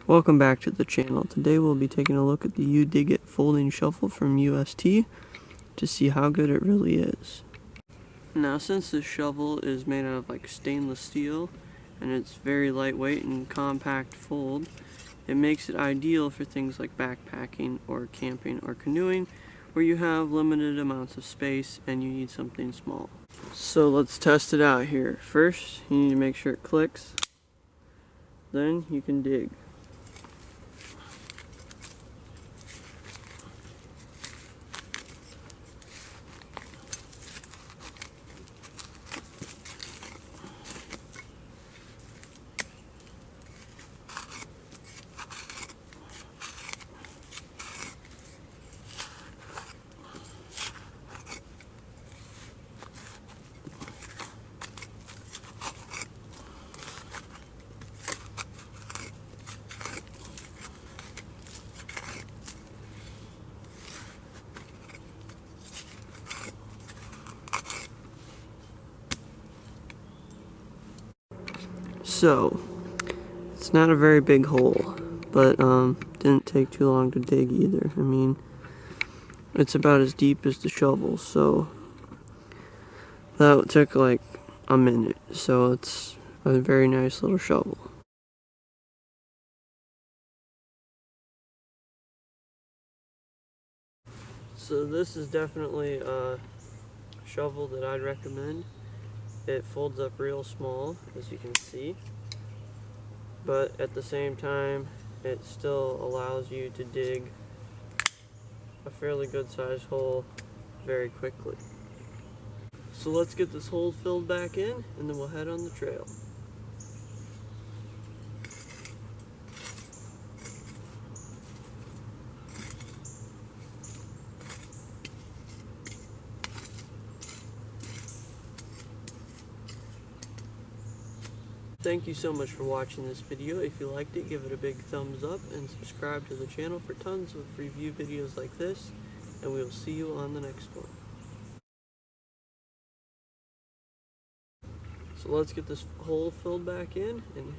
Welcome back to the channel. Today we'll be taking a look at the UST Folding Shovel from UST to see how good it really is. Now, since this shovel is made out of like stainless steel and it's very lightweight and compact fold, it makes it ideal for things like backpacking or camping or canoeing where you have limited amounts of space and you need something small. So let's test it out here. First, you need to make sure it clicks. Then you can dig. So, it's not a very big hole, but didn't take too long to dig either. I mean, it's about as deep as the shovel, so that took like a minute. So it's a very nice little shovel. So this is definitely a shovel that I'd recommend. It folds up real small, as you can see, but at the same time it still allows you to dig a fairly good sized hole very quickly. So let's get this hole filled back in and then we'll head on the trail. Thank you so much for watching this video. If you liked it, give it a big thumbs up and subscribe to the channel for tons of review videos like this, and we'll see you on the next one. So let's get this hole filled back in and